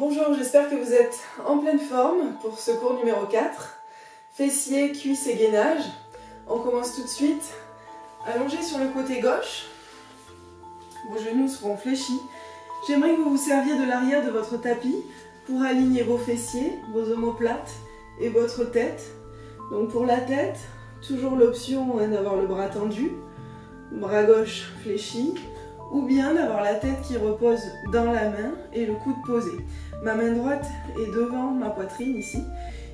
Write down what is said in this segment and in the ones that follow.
Bonjour, j'espère que vous êtes en pleine forme pour ce cours numéro 4. Fessiers, cuisses et gainage. On commence tout de suite. Allongé sur le côté gauche. Vos genoux seront fléchis. J'aimerais que vous vous serviez de l'arrière de votre tapis pour aligner vos fessiers, vos omoplates et votre tête. Donc pour la tête, toujours l'option d'avoir le bras tendu, bras gauche fléchi, ou bien d'avoir la tête qui repose dans la main et le coude posé. Ma main droite est devant ma poitrine ici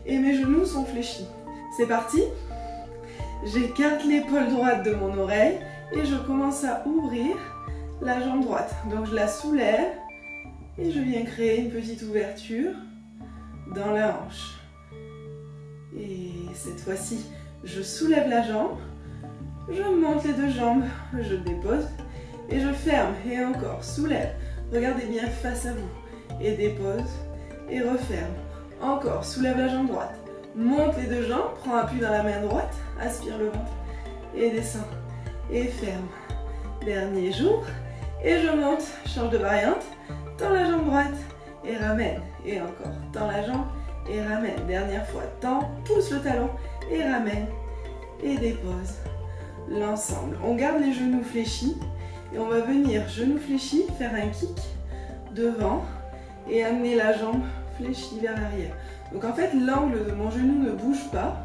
et mes genoux sont fléchis. C'est parti. J'écarte l'épaule droite de mon oreille et je commence à ouvrir la jambe droite. Donc je la soulève et je viens créer une petite ouverture dans la hanche. Et cette fois-ci, je soulève la jambe, je monte les deux jambes, je dépose et je ferme et encore, soulève. Regardez bien face à vous et dépose et referme. Encore, soulève la jambe droite, monte les deux jambes, prends appui dans la main droite, aspire le ventre et descend et ferme. Dernier jour et je monte, change de variante, tends la jambe droite et ramène et encore, tends la jambe et ramène. Dernière fois, tends, pousse le talon et ramène et dépose l'ensemble. On garde les genoux fléchis. Et on va venir, genoux fléchis, faire un kick devant et amener la jambe fléchie vers l'arrière. Donc en fait, l'angle de mon genou ne bouge pas.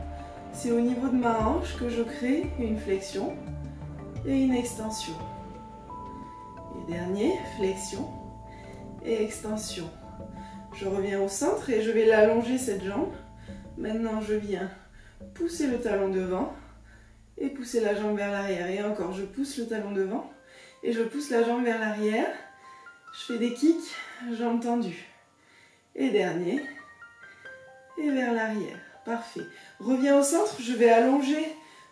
C'est au niveau de ma hanche que je crée une flexion et une extension. Et dernier, flexion et extension. Je reviens au centre et je vais l'allonger cette jambe. Maintenant, je viens pousser le talon devant et pousser la jambe vers l'arrière. Et encore, je pousse le talon devant. Et je pousse la jambe vers l'arrière. Je fais des kicks, jambes tendues. Et dernier. Et vers l'arrière. Parfait. Reviens au centre. Je vais allonger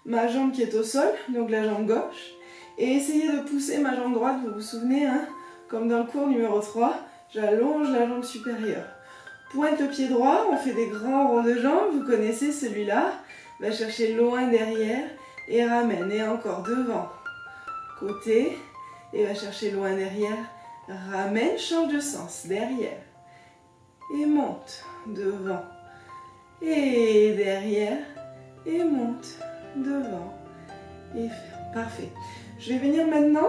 ma jambe qui est au sol, donc la jambe gauche. Et essayer de pousser ma jambe droite. Vous vous souvenez, hein, comme dans le cours numéro 3, j'allonge la jambe supérieure. Pointe le pied droit. On fait des grands ronds de jambes. Vous connaissez celui-là. Va chercher loin derrière. Et ramène. Et encore devant. Côté. Et va chercher loin derrière, ramène, change de sens, derrière, et monte, devant, et derrière, et monte, devant, et ferme. Parfait. Je vais venir maintenant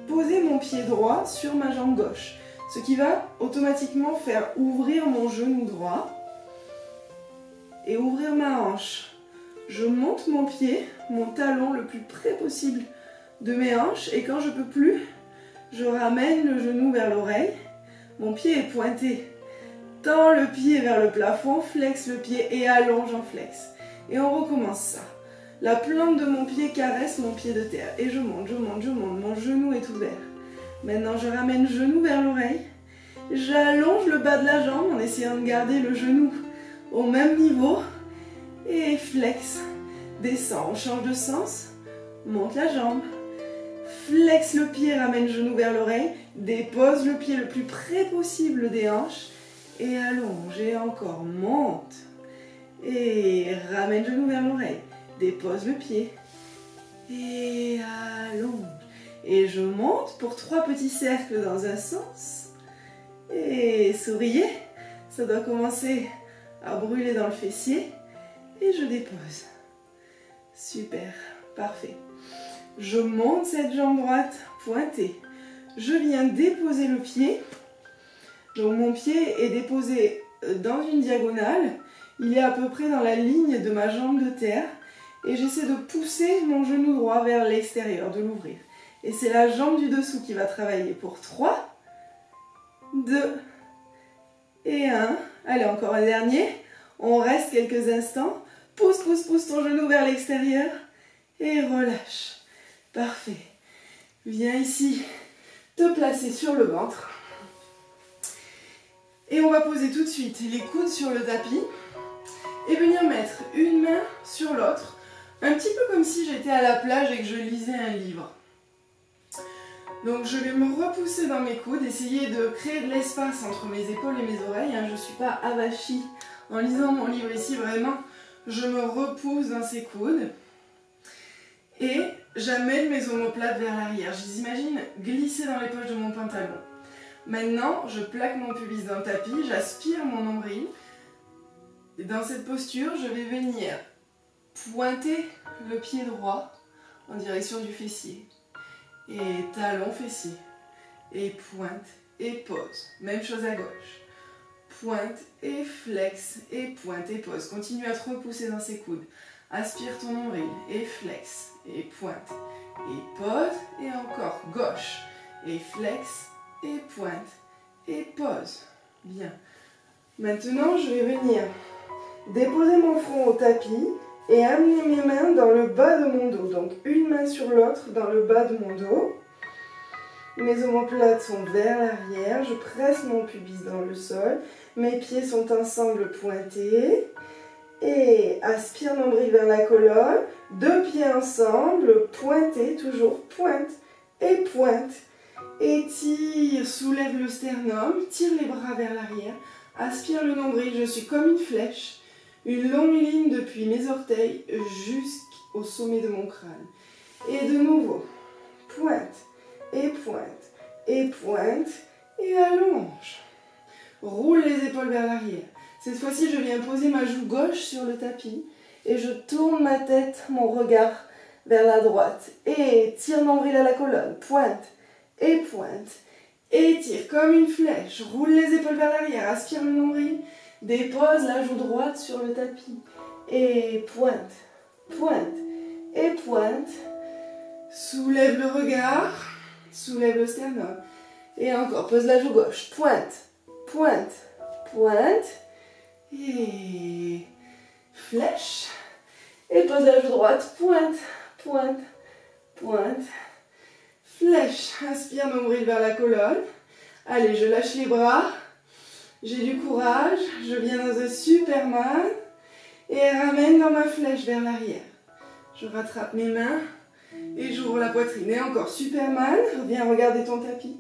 poser mon pied droit sur ma jambe gauche, ce qui va automatiquement faire ouvrir mon genou droit, et ouvrir ma hanche. Je monte mon pied, mon talon le plus près possible de mes hanches et quand je peux plus, je ramène le genou vers l'oreille. Mon pied est pointé. Tends le pied vers le plafond, flexe le pied et allonge en flex. Et on recommence ça. La plante de mon pied caresse mon pied de terre. Et je monte, je monte, je monte. Mon genou est ouvert. Maintenant, je ramène le genou vers l'oreille. J'allonge le bas de la jambe en essayant de garder le genou au même niveau. Et flex. Descend, on change de sens. Monte la jambe. Flexe le pied, ramène le genou vers l'oreille, dépose le pied le plus près possible des hanches et allonge et encore, monte et ramène le genou vers l'oreille, dépose le pied et allonge et je monte pour 3 petits cercles dans un sens et souriez, ça doit commencer à brûler dans le fessier et je dépose. Super, parfait. Je monte cette jambe droite pointée. Je viens déposer le pied. Donc mon pied est déposé dans une diagonale. Il est à peu près dans la ligne de ma jambe de terre. Et j'essaie de pousser mon genou droit vers l'extérieur, de l'ouvrir. Et c'est la jambe du dessous qui va travailler pour 3, 2 et 1. Allez, encore un dernier. On reste quelques instants. Pousse, pousse, pousse ton genou vers l'extérieur. Et relâche. Parfait. Viens ici te placer sur le ventre. Et on va poser tout de suite les coudes sur le tapis et venir mettre une main sur l'autre, un petit peu comme si j'étais à la plage et que je lisais un livre. Donc je vais me repousser dans mes coudes, essayer de créer de l'espace entre mes épaules et mes oreilles. Je ne suis pas avachie en lisant mon livre ici, vraiment. Je me repousse dans ces coudes. Et j'amène mes omoplates vers l'arrière. Je les imagine glisser dans les poches de mon pantalon. Maintenant, je plaque mon pubis dans le tapis, j'aspire mon nombril. Et dans cette posture, je vais venir pointer le pied droit en direction du fessier. Et talon fessier. Et pointe et pose. Même chose à gauche. Pointe et flex et pointe et pose. Continue à te repousser dans ses coudes. Aspire ton nombril et flex et pointe et pose. Et encore gauche et flex et pointe et pose. Bien. Maintenant, je vais venir déposer mon front au tapis et amener mes mains dans le bas de mon dos. Donc une main sur l'autre dans le bas de mon dos. Mes omoplates sont vers l'arrière. Je presse mon pubis dans le sol. Mes pieds sont ensemble pointés. Et aspire nombril vers la colonne. Deux pieds ensemble, pointés, toujours pointe et pointe. Étire, soulève le sternum, tire les bras vers l'arrière. Aspire le nombril, je suis comme une flèche. Une longue ligne depuis mes orteils jusqu'au sommet de mon crâne. Et de nouveau, pointe et pointe et pointe et allonge. Roule les épaules vers l'arrière. Cette fois-ci, je viens poser ma joue gauche sur le tapis et je tourne ma tête, mon regard vers la droite. Et tire nombril à la colonne, pointe et pointe. Et tire comme une flèche. Roule les épaules vers l'arrière, aspire le nombril. Dépose la joue droite sur le tapis. Et pointe, pointe et pointe. Soulève le regard, soulève le sternum. Et encore, pose la joue gauche. Pointe, pointe, pointe. Et flèche. Et pose la joue droite. Pointe, pointe, pointe. Flèche. Inspire, nombril vers la colonne. Allez, je lâche les bras. J'ai du courage, je viens dans un Superman et ramène dans ma flèche vers l'arrière. Je rattrape mes mains et j'ouvre la poitrine. Et encore Superman, viens regarder ton tapis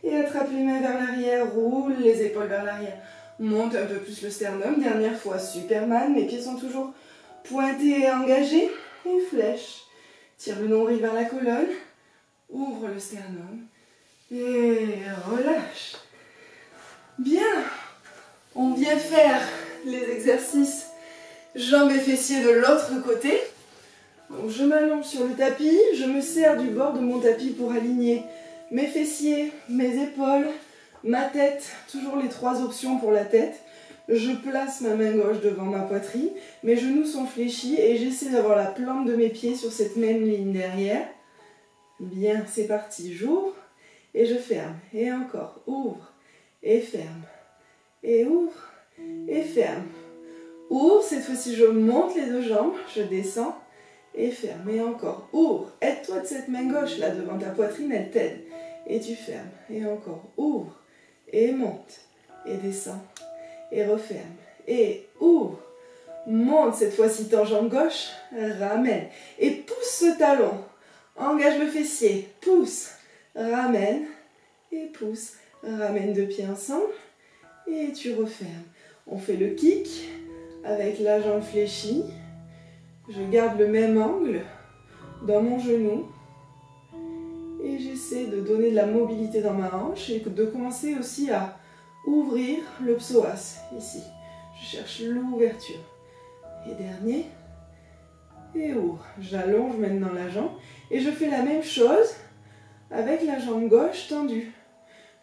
et attrape les mains vers l'arrière, roule les épaules vers l'arrière. Monte un peu plus le sternum, dernière fois Superman, mes pieds sont toujours pointés et engagés. Et flèche, tire le nombril vers la colonne, ouvre le sternum et relâche. Bien. On vient faire les exercices jambes et fessiers de l'autre côté. Donc je m'allonge sur le tapis, je me sers du bord de mon tapis pour aligner mes fessiers, mes épaules, ma tête, toujours les trois options pour la tête. Je place ma main gauche devant ma poitrine, mes genoux sont fléchis et j'essaie d'avoir la plante de mes pieds sur cette même ligne derrière. Bien, c'est parti, j'ouvre et je ferme. Et encore, ouvre et ferme. Et ouvre et ferme. Ouvre, cette fois-ci je monte les deux jambes, je descends et ferme. Et encore, ouvre, aide-toi de cette main gauche là devant ta poitrine, elle t'aide. Et tu fermes. Et encore, ouvre et monte et descends et referme. Et ouvre, monte cette fois-ci ta jambe gauche, ramène. Et pousse ce talon, engage le fessier, pousse, ramène et pousse. Ramène deux pieds ensemble. Et tu refermes. On fait le kick avec la jambe fléchie. Je garde le même angle dans mon genou. Et j'essaie de donner de la mobilité dans ma hanche et de commencer aussi à ouvrir le psoas. Ici, je cherche l'ouverture. Et dernier. Et ouvre. J'allonge maintenant la jambe. Et je fais la même chose avec la jambe gauche tendue.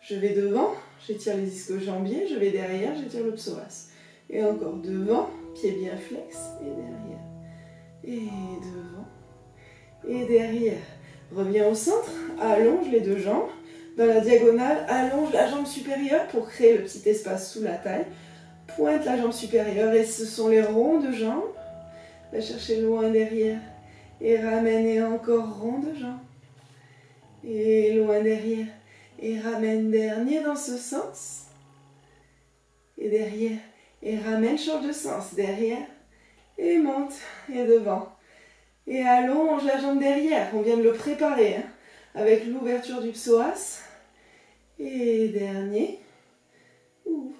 Je vais devant, j'étire les ischio-jambiers, je vais derrière, j'étire le psoas. Et encore devant, pied bien flex, et derrière. Et devant, et derrière. Reviens au centre, allonge les deux jambes. Dans la diagonale, allonge la jambe supérieure pour créer le petit espace sous la taille. Pointe la jambe supérieure et ce sont les ronds de jambes. Va chercher loin derrière. Et ramène et encore rond de jambes. Et loin derrière. Et ramène dernier dans ce sens. Et derrière. Et ramène, change de sens. Derrière. Et monte. Et devant. Et allonge la jambe derrière. On vient de le préparer. Hein, avec l'ouverture du psoas. Et dernier. Ouvre.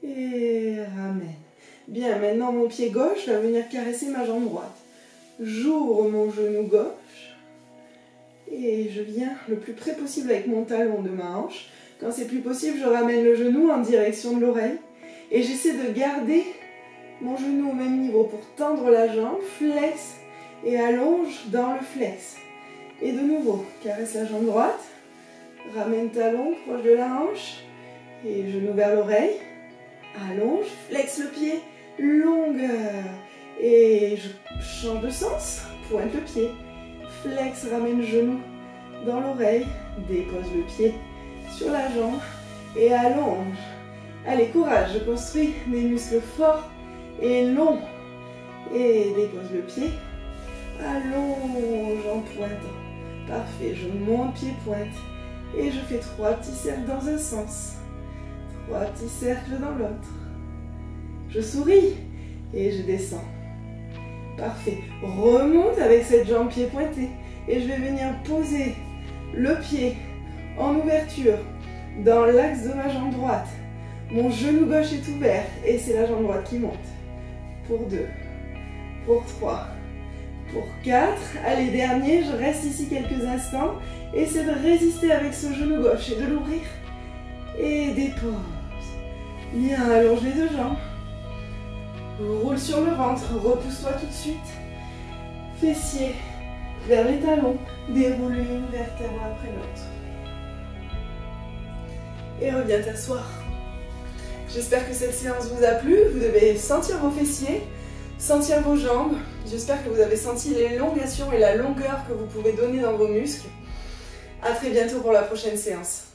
Et ramène. Bien, maintenant mon pied gauche va venir caresser ma jambe droite. J'ouvre mon genou gauche. Et je viens le plus près possible avec mon talon de ma hanche. Quand c'est plus possible, je ramène le genou en direction de l'oreille et j'essaie de garder mon genou au même niveau pour tendre la jambe, flex et allonge dans le flex. Et de nouveau, caresse la jambe droite, ramène talon proche de la hanche et genou vers l'oreille, allonge, flex le pied, longueur et je change de sens, pointe le pied, flex, ramène genou dans l'oreille, dépose le pied sur la jambe et allonge. Allez, courage, je construis des muscles forts et longs. Et dépose le pied, allonge en pointant. Parfait, je monte pied-pointe et je fais 3 petits cercles dans un sens, 3 petits cercles dans l'autre. Je souris et je descends. Parfait, remonte avec cette jambe pied pointé et je vais venir poser le pied en ouverture dans l'axe de ma jambe droite. Mon genou gauche est ouvert et c'est la jambe droite qui monte. Pour 2, pour 3, pour 4. Allez, dernier, je reste ici quelques instants. Essaie de résister avec ce genou gauche et de l'ouvrir. Et dépose. Bien, allonge les deux jambes. Roule sur le ventre, repousse-toi tout de suite. Fessiers vers les talons. Déroule une vertèbre après l'autre. Et reviens t'asseoir. J'espère que cette séance vous a plu. Vous devez sentir vos fessiers, sentir vos jambes. J'espère que vous avez senti l'élongation et la longueur que vous pouvez donner dans vos muscles. À très bientôt pour la prochaine séance.